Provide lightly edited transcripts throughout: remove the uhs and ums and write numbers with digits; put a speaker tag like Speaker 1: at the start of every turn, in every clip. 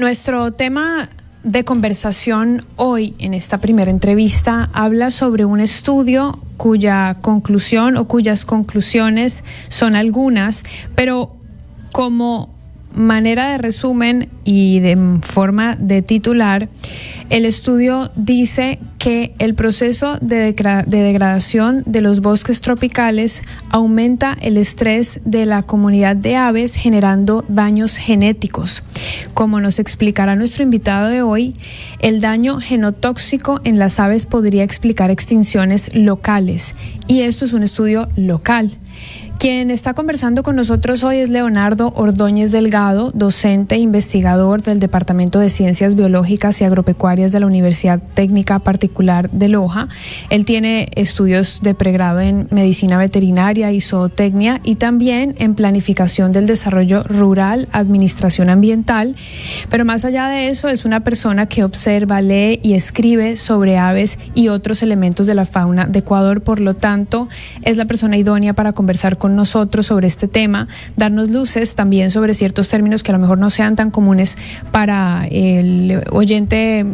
Speaker 1: Nuestro tema de conversación hoy en esta primera entrevista habla sobre un estudio cuya conclusión o cuyas conclusiones son algunas, pero como manera de resumen y de forma de titular, el estudio dice que el proceso de degradación de los bosques tropicales aumenta el estrés de la comunidad de aves, generando daños genéticos. Como nos explicará nuestro invitado de hoy, el daño genotóxico en las aves podría explicar extinciones locales, y esto es un estudio local. Quien está conversando con nosotros hoy es Leonardo Ordóñez Delgado, docente e investigador del Departamento de Ciencias Biológicas y Agropecuarias de la Universidad Técnica Particular de Loja. Él tiene estudios de pregrado en Medicina Veterinaria y Zootecnia y también en Planificación del Desarrollo Rural, Administración Ambiental. Pero más allá de eso, es una persona que observa, lee y escribe sobre aves y otros elementos de la fauna de Ecuador. Por lo tanto, es la persona idónea para conversar con nosotros sobre este tema, darnos luces también sobre ciertos términos que a lo mejor no sean tan comunes para el oyente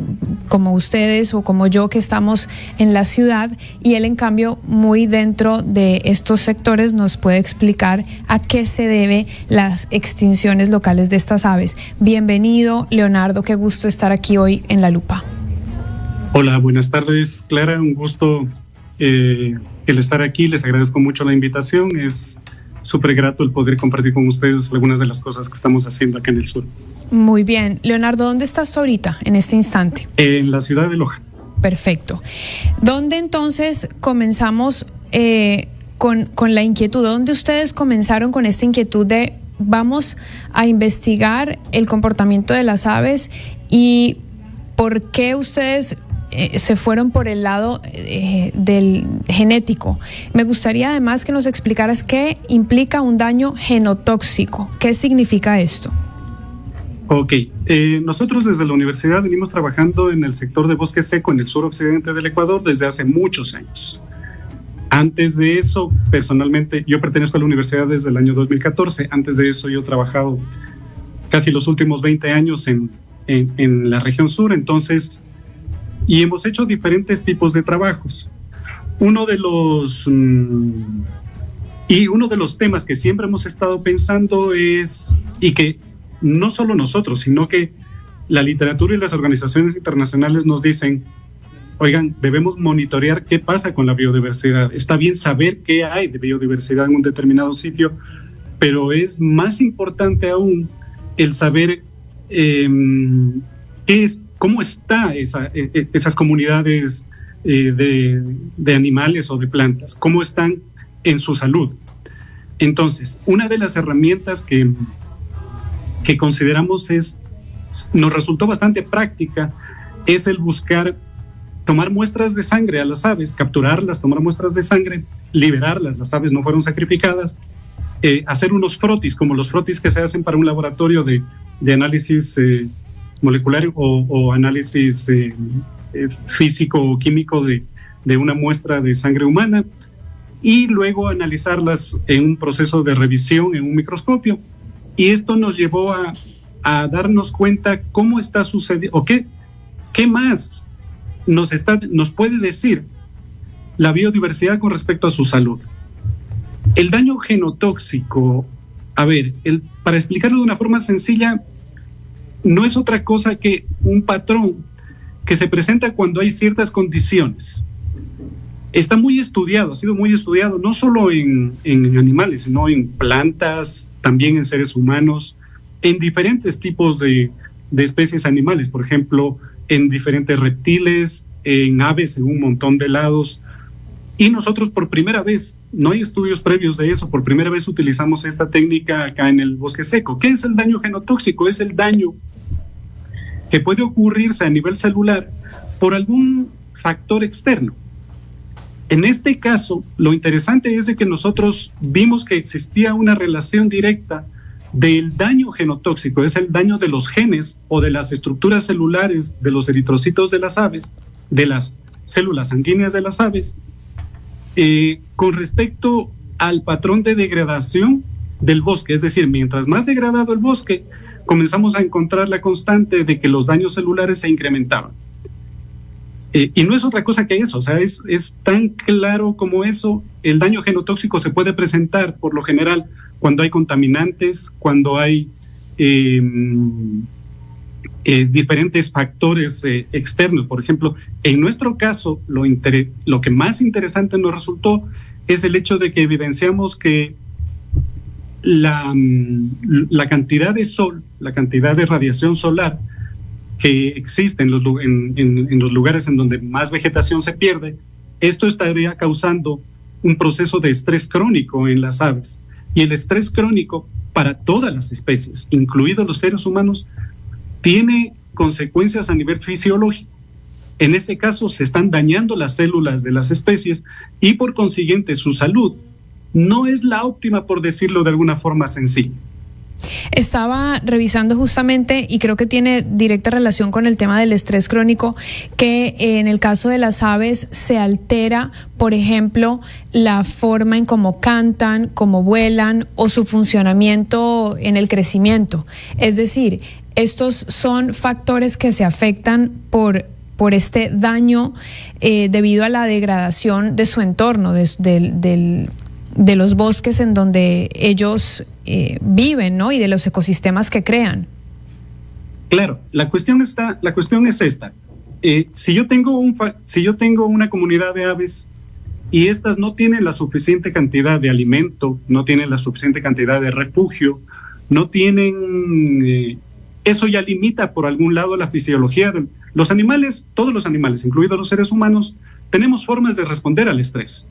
Speaker 1: como ustedes o como yo, que estamos en la ciudad, y él en cambio muy dentro de estos sectores nos puede explicar a qué se debe las extinciones locales de estas aves. Bienvenido, Leonardo, qué gusto estar aquí hoy en La Lupa.
Speaker 2: Hola, buenas tardes, Clara, un gusto el estar aquí. Les agradezco mucho la invitación. Es súper grato el poder compartir con ustedes algunas de las cosas que estamos haciendo acá en el sur. Muy bien. Leonardo, ¿dónde estás tú ahorita, en este instante? En la ciudad de Loja. Perfecto. ¿Dónde entonces comenzamos con la inquietud? ¿Dónde ustedes comenzaron con esta inquietud de vamos a investigar el comportamiento de las aves, y por qué ustedes se fueron por el lado del genético? Me gustaría además que nos explicaras qué implica un daño genotóxico. ¿Qué significa esto? Ok, nosotros desde la universidad venimos trabajando en el sector de bosque seco en el suroccidente del Ecuador desde hace muchos años. Antes de eso, personalmente, yo pertenezco a la universidad desde el año 2014. Antes de eso, yo he trabajado casi los últimos 20 años en la región sur. Entonces, y hemos hecho diferentes tipos de trabajos. Uno de los temas que siempre hemos estado pensando es, y que no solo nosotros, sino que la literatura y las organizaciones internacionales nos dicen, oigan, debemos monitorear qué pasa con la biodiversidad. Está bien saber qué hay de biodiversidad en un determinado sitio, pero es más importante aún el saber cómo están esas comunidades de animales o de plantas, cómo están en su salud. Entonces, una de las herramientas que consideramos nos resultó bastante práctica, es el buscar tomar muestras de sangre a las aves, capturarlas, tomar muestras de sangre, liberarlas, las aves no fueron sacrificadas, hacer unos frotis, como los frotis que se hacen para un laboratorio de análisis molecular o análisis físico o químico de una muestra de sangre humana, y luego analizarlas en un proceso de revisión en un microscopio. Y esto nos llevó a darnos cuenta cómo está sucediendo, o qué más nos puede decir la biodiversidad con respecto a su salud. El daño genotóxico, para explicarlo de una forma sencilla, no es otra cosa que un patrón que se presenta cuando hay ciertas condiciones. Está muy estudiado, ha sido muy estudiado, no solo en animales, sino en plantas, también en seres humanos, en diferentes tipos de especies animales, por ejemplo, en diferentes reptiles, en aves, en un montón de lados. Y nosotros por primera vez, no hay estudios previos de eso, por primera vez utilizamos esta técnica acá en el bosque seco. ¿Qué es el daño genotóxico? Es el daño que puede ocurrirse a nivel celular por algún factor externo. En este caso, lo interesante es de que nosotros vimos que existía una relación directa del daño genotóxico, es el daño de los genes o de las estructuras celulares de los eritrocitos de las aves, de las células sanguíneas de las aves, con respecto al patrón de degradación del bosque. Es decir, mientras más degradado el bosque, comenzamos a encontrar la constante de que los daños celulares se incrementaban. Y no es otra cosa que eso, o sea, es tan claro como eso. El daño genotóxico se puede presentar por lo general cuando hay contaminantes, cuando hay diferentes factores externos. Por ejemplo, en nuestro caso, lo que más interesante nos resultó es el hecho de que evidenciamos que la cantidad de sol, la cantidad de radiación solar que existe en los lugares en donde más vegetación se pierde, esto estaría causando un proceso de estrés crónico en las aves. Y el estrés crónico para todas las especies, incluidos los seres humanos, tiene consecuencias a nivel fisiológico. En este caso se están dañando las células de las especies y por consiguiente su salud no es la óptima, por decirlo de alguna forma sencilla.
Speaker 1: Estaba revisando justamente, y creo que tiene directa relación con el tema del estrés crónico, que en el caso de las aves se altera, por ejemplo, la forma en cómo cantan, cómo vuelan o su funcionamiento en el crecimiento. Es decir, estos son factores que se afectan por este daño debido a la degradación de su entorno, de los bosques en donde ellos viven, ¿no? Y de los ecosistemas que crean.
Speaker 2: Claro, la cuestión es esta. Si yo tengo una comunidad de aves y estas no tienen la suficiente cantidad de alimento, no tienen la suficiente cantidad de refugio, no tienen... eso ya limita por algún lado la fisiología de los animales. Todos los animales, incluidos los seres humanos, tenemos formas de responder al estrés.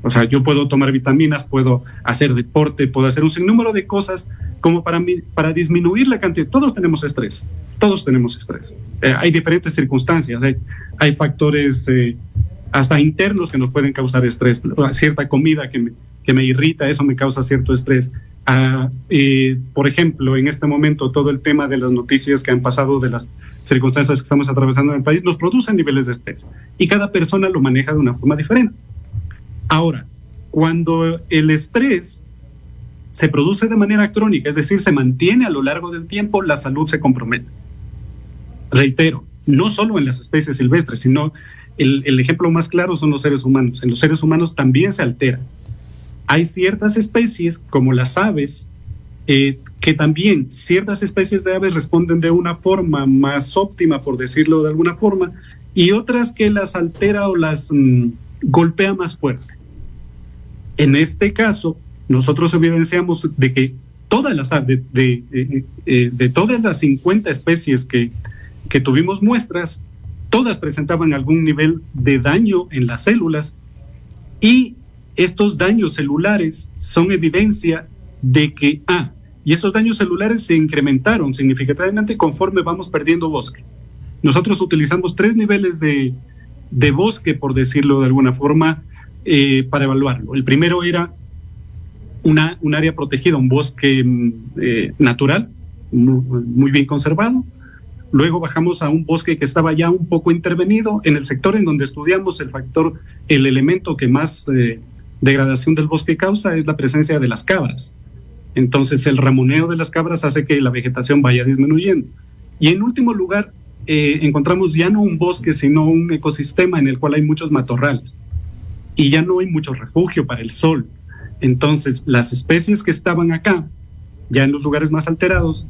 Speaker 2: O sea, yo puedo tomar vitaminas, puedo hacer deporte, puedo hacer un sinnúmero de cosas como para disminuir la cantidad. Todos tenemos estrés. Hay diferentes circunstancias, hay factores hasta internos que nos pueden causar estrés. Cierta comida que me irrita, eso me causa cierto estrés. Por ejemplo, en este momento todo el tema de las noticias que han pasado, de las circunstancias que estamos atravesando en el país, nos producen niveles de estrés y cada persona lo maneja de una forma diferente. Ahora, cuando el estrés se produce de manera crónica, es decir, se mantiene a lo largo del tiempo, la salud se compromete. Reitero, no solo en las especies silvestres, sino el ejemplo más claro son los seres humanos. En los seres humanos también se altera. Hay ciertas especies, como las aves, que también ciertas especies de aves responden de una forma más óptima, por decirlo de alguna forma, y otras que las altera o las golpea más fuerte. En este caso, nosotros evidenciamos de que todas las aves, de todas las 50 especies que tuvimos muestras, todas presentaban algún nivel de daño en las células, y estos daños celulares son evidencia de que, y esos daños celulares se incrementaron significativamente conforme vamos perdiendo bosque. Nosotros utilizamos 3 niveles de bosque, por decirlo de alguna forma, para evaluarlo. El primero era un área protegida, un bosque natural, muy bien conservado. Luego bajamos a un bosque que estaba ya un poco intervenido. En el sector en donde estudiamos el elemento que más degradación del bosque causa es la presencia de las cabras. Entonces el ramoneo de las cabras hace que la vegetación vaya disminuyendo. Y en último lugar, encontramos ya no un bosque, sino un ecosistema en el cual hay muchos matorrales y ya no hay mucho refugio para el sol. Entonces las especies que estaban acá, ya en los lugares más alterados,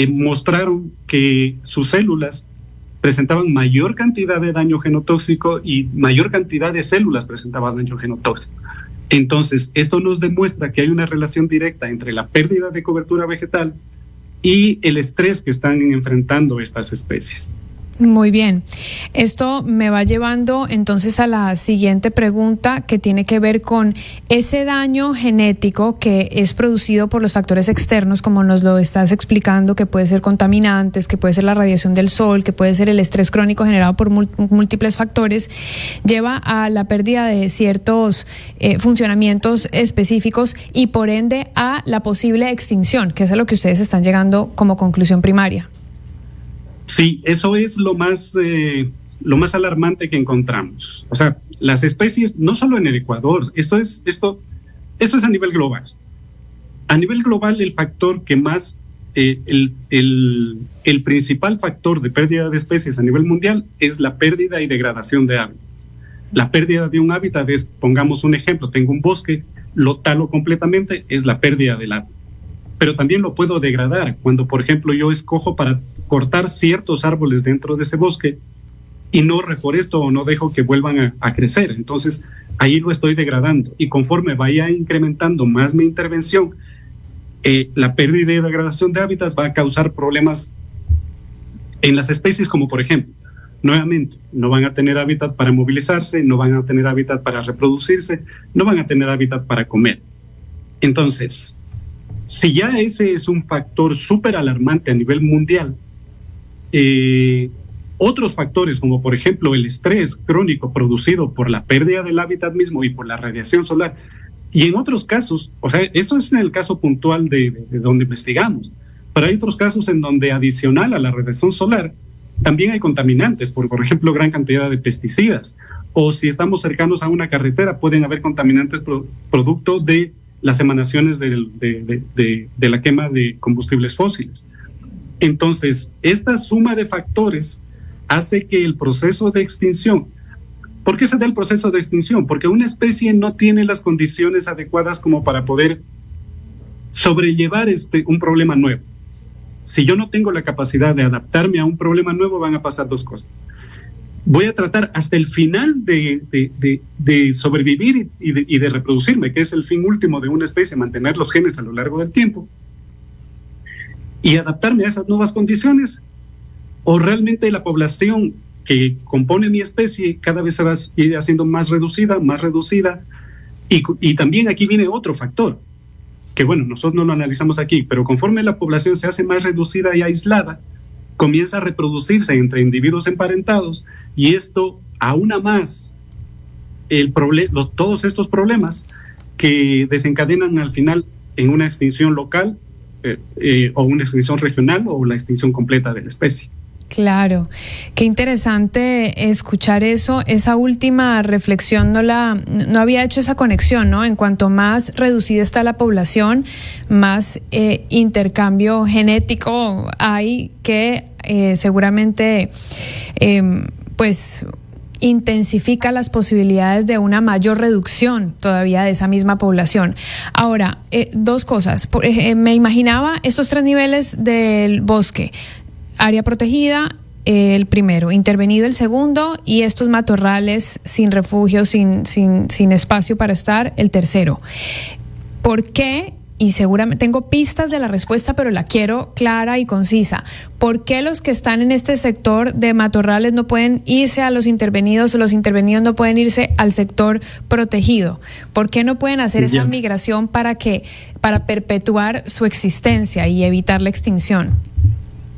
Speaker 2: mostraron que sus células presentaban mayor cantidad de daño genotóxico y mayor cantidad de células presentaban daño genotóxico. Entonces esto nos demuestra que hay una relación directa entre la pérdida de cobertura vegetal y el estrés que están enfrentando estas especies.
Speaker 1: Muy bien. Esto me va llevando entonces a la siguiente pregunta, que tiene que ver con ese daño genético que es producido por los factores externos, como nos lo estás explicando, que puede ser contaminantes, que puede ser la radiación del sol, que puede ser el estrés crónico generado por múltiples factores, lleva a la pérdida de ciertos funcionamientos específicos y por ende a la posible extinción, que es a lo que ustedes están llegando como conclusión primaria.
Speaker 2: Sí, eso es lo más alarmante que encontramos. O sea, las especies, no solo en el Ecuador, esto es a nivel global. A nivel global, el factor que más el principal factor de pérdida de especies a nivel mundial es la pérdida y degradación de hábitats. La pérdida de un hábitat es, pongamos un ejemplo, tengo un bosque, lo talo completamente, es la pérdida del hábitat. Pero también lo puedo degradar cuando, por ejemplo, yo escojo para cortar ciertos árboles dentro de ese bosque y no reforesto o no dejo que vuelvan a crecer. Entonces, ahí lo estoy degradando. Y conforme vaya incrementando más mi intervención, la pérdida y degradación de hábitats va a causar problemas en las especies, como por ejemplo, nuevamente, no van a tener hábitat para movilizarse, no van a tener hábitat para reproducirse, no van a tener hábitat para comer. Entonces, si ya ese es un factor súper alarmante a nivel mundial, otros factores, como por ejemplo el estrés crónico producido por la pérdida del hábitat mismo y por la radiación solar, y en otros casos, o sea, esto es en el caso puntual de donde investigamos, pero hay otros casos en donde adicional a la radiación solar, también hay contaminantes, por ejemplo, gran cantidad de pesticidas, o si estamos cercanos a una carretera, pueden haber contaminantes producto de las emanaciones de la quema de combustibles fósiles. Entonces, esta suma de factores hace que el proceso de extinción. ¿Por qué se da el proceso de extinción? Porque una especie no tiene las condiciones adecuadas como para poder sobrellevar un problema nuevo. Si yo no tengo la capacidad de adaptarme a un problema nuevo, van a pasar dos cosas. Voy a tratar hasta el final de sobrevivir y de reproducirme, que es el fin último de una especie, mantener los genes a lo largo del tiempo, y adaptarme a esas nuevas condiciones, o realmente la población que compone mi especie cada vez se va a ir haciendo más reducida, y también aquí viene otro factor, que bueno, nosotros no lo analizamos aquí, pero conforme la población se hace más reducida y aislada, comienza a reproducirse entre individuos emparentados, y esto aúna más todos estos problemas que desencadenan al final en una extinción local o una extinción regional o la extinción completa de la especie.
Speaker 1: Claro, qué interesante escuchar eso. Esa última reflexión no había hecho esa conexión, ¿no? En cuanto más reducida está la población, más intercambio genético hay que seguramente pues intensifica las posibilidades de una mayor reducción todavía de esa misma población. Ahora, dos cosas. Me imaginaba estos tres niveles del bosque. Área protegida, el primero, intervenido el segundo, y estos matorrales sin refugio, sin espacio para estar, el tercero. ¿Por qué? Y seguramente tengo pistas de la respuesta, pero la quiero clara y concisa. ¿Por qué los que están en este sector de matorrales no pueden irse a los intervenidos o los intervenidos no pueden irse al sector protegido? ¿Por qué no pueden hacer esa migración para perpetuar su existencia y evitar la extinción?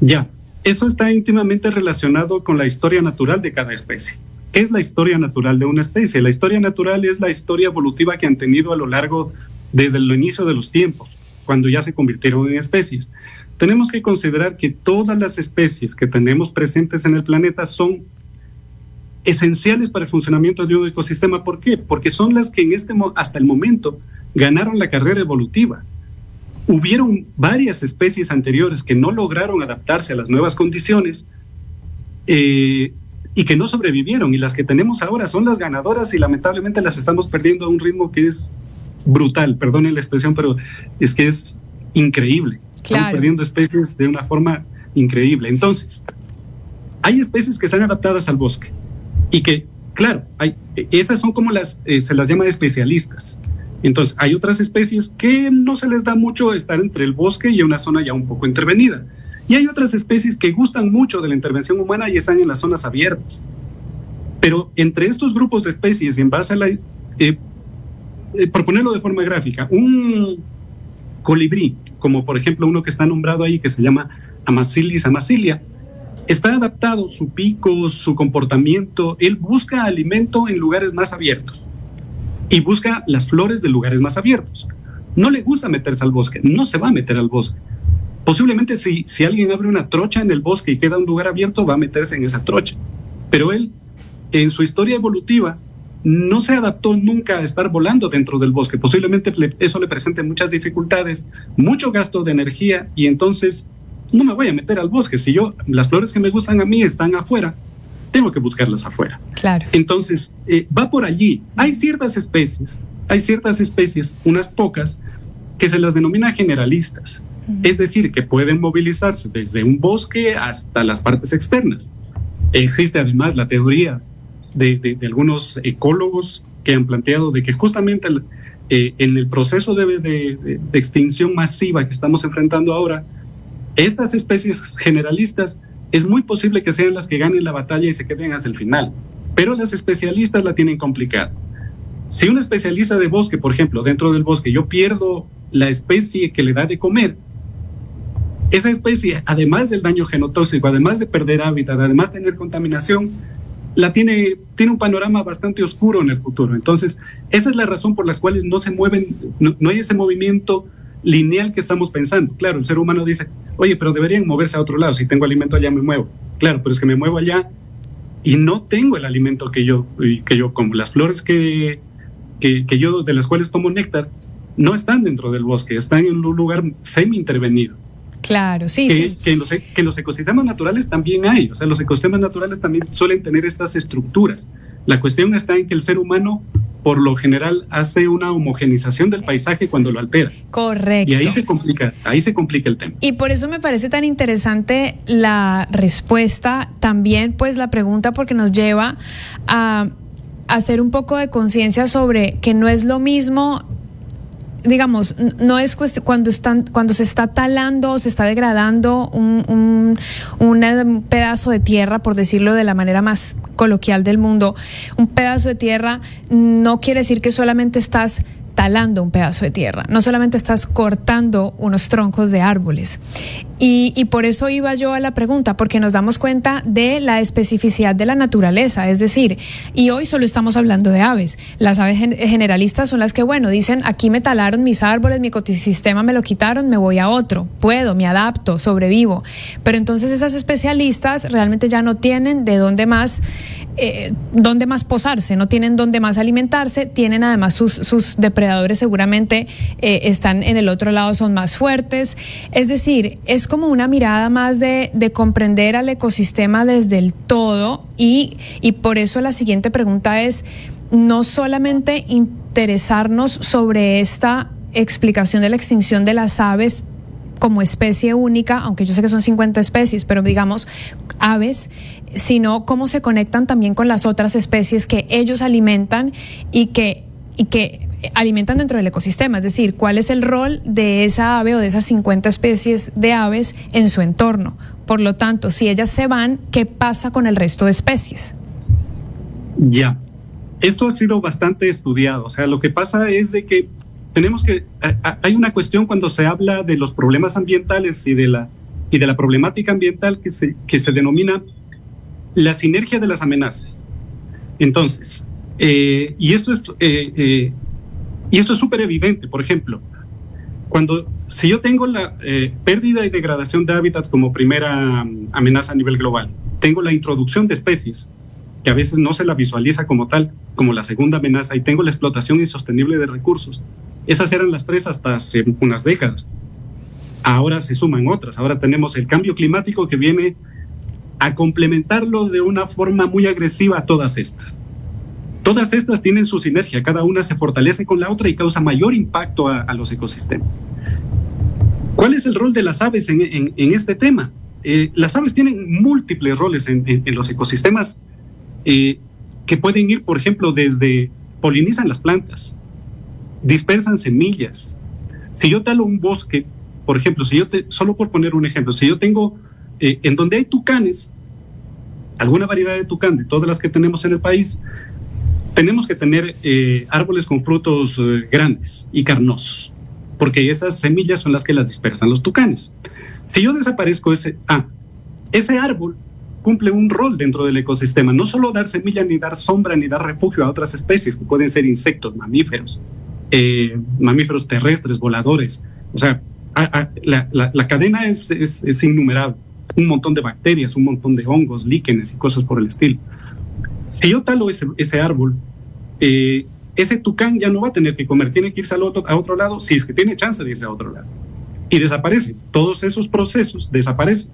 Speaker 2: Ya. Eso está íntimamente relacionado con la historia natural de cada especie. ¿Qué es la historia natural de una especie? La historia natural es la historia evolutiva que han tenido a lo largo desde el inicio de los tiempos, cuando ya se convirtieron en especies. Tenemos que considerar que todas las especies que tenemos presentes en el planeta son esenciales para el funcionamiento de un ecosistema. ¿Por qué? Porque son las que hasta el momento ganaron la carrera evolutiva. Hubieron varias especies anteriores que no lograron adaptarse a las nuevas condiciones y que no sobrevivieron, y las que tenemos ahora son las ganadoras y lamentablemente las estamos perdiendo a un ritmo que es brutal, perdonen la expresión, pero es que es increíble. Claro. Estamos perdiendo especies de una forma increíble. Entonces, hay especies que están adaptadas al bosque y que, claro, esas son como se las llama especialistas. Entonces, hay otras especies que no se les da mucho estar entre el bosque y una zona ya un poco intervenida. Y hay otras especies que gustan mucho de la intervención humana y están en las zonas abiertas. Pero entre estos grupos de especies, en base a por ponerlo de forma gráfica, un colibrí, como por ejemplo uno que está nombrado ahí, que se llama Amacilis amacilia, está adaptado, su pico, su comportamiento, él busca alimento en lugares más abiertos. Y busca las flores de lugares más abiertos. No le gusta meterse al bosque, no se va a meter al bosque. Posiblemente si alguien abre una trocha en el bosque y queda un lugar abierto, va a meterse en esa trocha. Pero él, en su historia evolutiva, no se adaptó nunca a estar volando dentro del bosque. Posiblemente eso le presente muchas dificultades, mucho gasto de energía, y entonces no me voy a meter al bosque. Si las flores que me gustan a mí están afuera, tengo que buscarlas afuera.
Speaker 1: Claro.
Speaker 2: Entonces, va por allí. Hay ciertas especies, unas pocas, que se las denomina generalistas. Es decir, que pueden movilizarse desde un bosque hasta las partes externas. Existe además la teoría de algunos ecólogos que han planteado de que justamente en el proceso de extinción masiva que estamos enfrentando ahora, estas especies generalistas es muy posible que sean las que ganen la batalla y se queden hasta el final, pero las especialistas la tienen complicada. Si un especialista de bosque, por ejemplo, dentro del bosque, yo pierdo la especie que le da de comer, esa especie, además del daño genotóxico, además de perder hábitat, además de tener contaminación, tiene un panorama bastante oscuro en el futuro. Entonces, esa es la razón por la cual no se mueven, no hay ese movimiento lineal que estamos pensando. Claro, el ser humano dice, oye, pero deberían moverse a otro lado, si tengo alimento allá me muevo. Claro, pero es que me muevo allá y no tengo el alimento que yo como. Las flores que yo, de las cuales tomo néctar, no están dentro del bosque, están en un lugar semi-intervenido.
Speaker 1: Claro, sí, sí.
Speaker 2: Que en los ecosistemas naturales también hay, o sea, los ecosistemas naturales también suelen tener estas estructuras. La cuestión está en que el ser humano, por lo general, hace una homogenización del paisaje cuando lo altera.
Speaker 1: Correcto.
Speaker 2: Y ahí se complica el tema.
Speaker 1: Y por eso me parece tan interesante la respuesta, también pues la pregunta, porque nos lleva a hacer un poco de conciencia sobre que no es lo mismo. Digamos, no es cuando se está talando o se está degradando un pedazo de tierra, por decirlo de la manera más coloquial del mundo, un pedazo de tierra no quiere decir que solamente estás talando un pedazo de tierra, no solamente estás cortando unos troncos de árboles. Y por eso iba yo a la pregunta, porque nos damos cuenta de la especificidad de la naturaleza, es decir, y hoy solo estamos hablando de aves. Las aves generalistas son las que, bueno, dicen, aquí me talaron mis árboles, mi ecosistema me lo quitaron, me voy a otro, me adapto, sobrevivo. Pero entonces esas especialistas realmente ya no tienen de dónde más posarse, no tienen dónde más alimentarse, tienen además sus depredadores seguramente están en el otro lado, son más fuertes. Es decir, es como una mirada más de comprender al ecosistema desde el todo, y por eso la siguiente pregunta es no solamente interesarnos sobre esta explicación de la extinción de las aves como especie única, aunque yo sé que son 50 especies, pero digamos aves, sino cómo se conectan también con las otras especies que ellos alimentan y que alimentan dentro del ecosistema, es decir, cuál es el rol de esa ave o de esas 50 especies de aves en su entorno. Por lo tanto, si ellas se van, ¿qué pasa con el resto de especies?
Speaker 2: Ya, esto ha sido bastante estudiado. O sea, lo que pasa es de que hay una cuestión cuando se habla de los problemas ambientales y de la problemática ambiental que se denomina la sinergia de las amenazas. Entonces, y esto es súper evidente. Por ejemplo, si yo tengo la pérdida y degradación de hábitats como primera amenaza a nivel global, tengo la introducción de especies que a veces no se la visualiza como tal, como la segunda amenaza, y tengo la explotación insostenible de recursos. Esas eran las tres hasta hace unas décadas. Ahora se suman otras. Ahora tenemos el cambio climático que viene a complementarlo de una forma muy agresiva a todas estas. Todas estas tienen su sinergia, cada una se fortalece con la otra y causa mayor impacto a los ecosistemas. ¿Cuál es el rol de las aves en este tema? Las aves tienen múltiples roles en los ecosistemas que pueden ir, por ejemplo, desde polinizan las plantas, dispersan semillas. Si yo talo un bosque, por ejemplo, solo por poner un ejemplo, si yo tengo en donde hay tucanes, alguna variedad de tucán, de todas las que tenemos en el país, tenemos que tener árboles con frutos grandes y carnosos, porque esas semillas son las que las dispersan los tucanes. Si yo desaparezco ese árbol cumple un rol dentro del ecosistema, no solo dar semilla, ni dar sombra, ni dar refugio a otras especies que pueden ser insectos, mamíferos terrestres, voladores. O sea, la cadena es innumerable, un montón de bacterias, un montón de hongos, líquenes y cosas por el estilo. Si yo talo ese árbol, ese tucán ya no va a tener que comer, tiene que irse a otro lado, si es que tiene chance de irse a otro lado. Y desaparece, todos esos procesos desaparecen.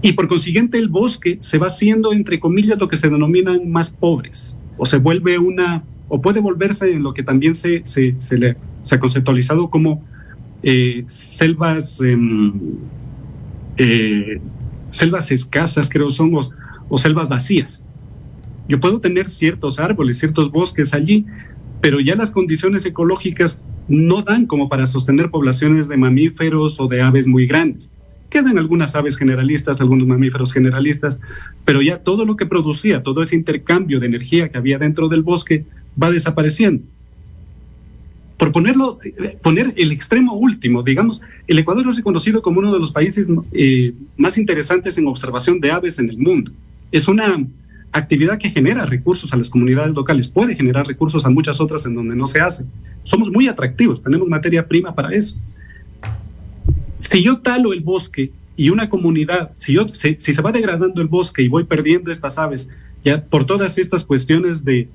Speaker 2: Y por consiguiente el bosque se va haciendo, entre comillas, lo que se denominan más pobres, o se vuelve o puede volverse en lo que también se ha conceptualizado como selvas escasas, creo son, o selvas vacías. Yo puedo tener ciertos árboles, ciertos bosques allí, pero ya las condiciones ecológicas no dan como para sostener poblaciones de mamíferos o de aves muy grandes. Quedan algunas aves generalistas, algunos mamíferos generalistas, pero ya todo lo que producía, todo ese intercambio de energía que había dentro del bosque va desapareciendo. Por poner el extremo último, digamos, el Ecuador es reconocido como uno de los países más interesantes en observación de aves en el mundo. Es una actividad que genera recursos a las comunidades locales, puede generar recursos a muchas otras en donde no se hace. Somos muy atractivos, tenemos materia prima para eso. Si yo talo el bosque y una comunidad, si se va degradando el bosque y voy perdiendo estas aves, ya por todas estas cuestiones de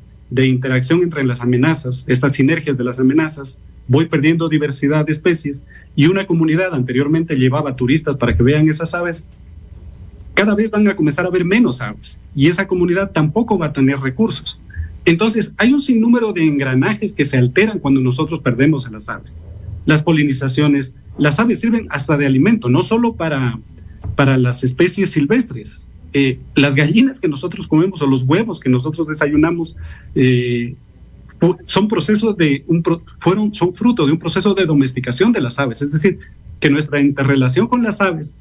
Speaker 2: interacción entre las amenazas, estas sinergias de las amenazas, voy perdiendo diversidad de especies, y una comunidad anteriormente llevaba turistas para que vean esas aves, cada vez van a comenzar a ver menos aves, y esa comunidad tampoco va a tener recursos. Entonces, hay un sinnúmero de engranajes que se alteran cuando nosotros perdemos a las aves. Las polinizaciones, las aves sirven hasta de alimento, no solo para las especies silvestres. Las gallinas que nosotros comemos o los huevos que nosotros desayunamos son fruto de un proceso de domesticación de las aves. Es decir, que nuestra interrelación con las aves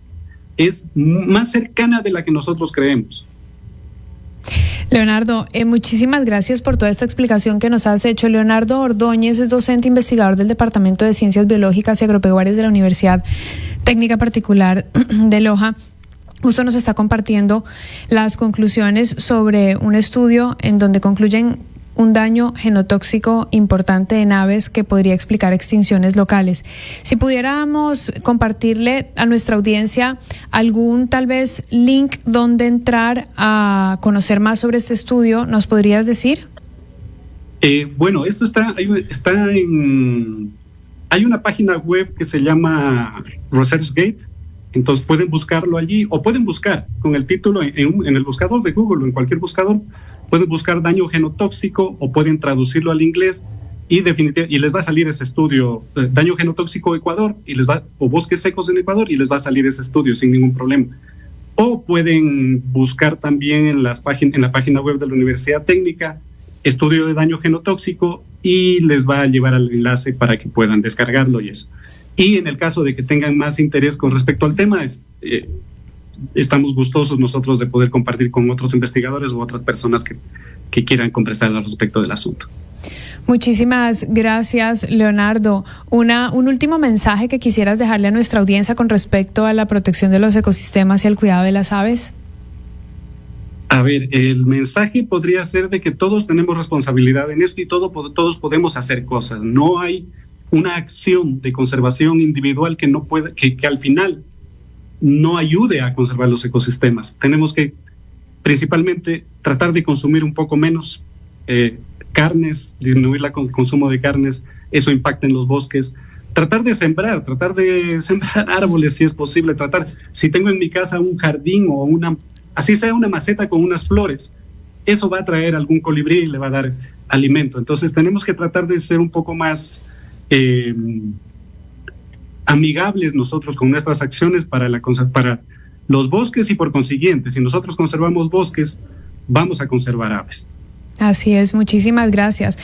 Speaker 2: es más cercana de la que nosotros creemos.
Speaker 1: Leonardo, muchísimas gracias por toda esta explicación que nos has hecho. Leonardo Ordóñez es docente investigador del Departamento de Ciencias Biológicas y Agropecuarias de la Universidad Técnica Particular de Loja. Justo nos está compartiendo las conclusiones sobre un estudio en donde concluyen un daño genotóxico importante en aves que podría explicar extinciones locales. Si pudiéramos compartirle a nuestra audiencia algún tal vez link donde entrar a conocer más sobre este estudio, ¿nos podrías decir?
Speaker 2: Bueno, esto hay una página web que se llama ResearchGate, entonces pueden buscarlo allí, o pueden buscar con el título en el buscador de Google o en cualquier buscador. Pueden buscar daño genotóxico o pueden traducirlo al inglés y les va a salir ese estudio, daño genotóxico Ecuador, o bosques secos en Ecuador, y les va a salir ese estudio sin ningún problema. O pueden buscar también en la página web de la Universidad Técnica, estudio de daño genotóxico, y les va a llevar al enlace para que puedan descargarlo y eso. Y en el caso de que tengan más interés con respecto al tema, estamos gustosos nosotros de poder compartir con otros investigadores u otras personas que quieran conversar al respecto del asunto.
Speaker 1: Muchísimas gracias, Leonardo. Un último mensaje que quisieras dejarle a nuestra audiencia con respecto a la protección de los ecosistemas y el cuidado de las aves.
Speaker 2: A ver, el mensaje podría ser de que todos tenemos responsabilidad en esto y todos podemos hacer cosas. No hay una acción de conservación individual que al final no ayude a conservar los ecosistemas. Tenemos que principalmente tratar de consumir un poco menos carnes, disminuir el consumo de carnes, eso impacta en los bosques. Tratar de sembrar árboles si es posible, si tengo en mi casa un jardín o así sea una maceta con unas flores, eso va a traer algún colibrí y le va a dar alimento. Entonces tenemos que tratar de ser un poco más amigables nosotros con nuestras acciones para los bosques, y por consiguiente, si nosotros conservamos bosques, vamos a conservar aves.
Speaker 1: Así es, muchísimas gracias.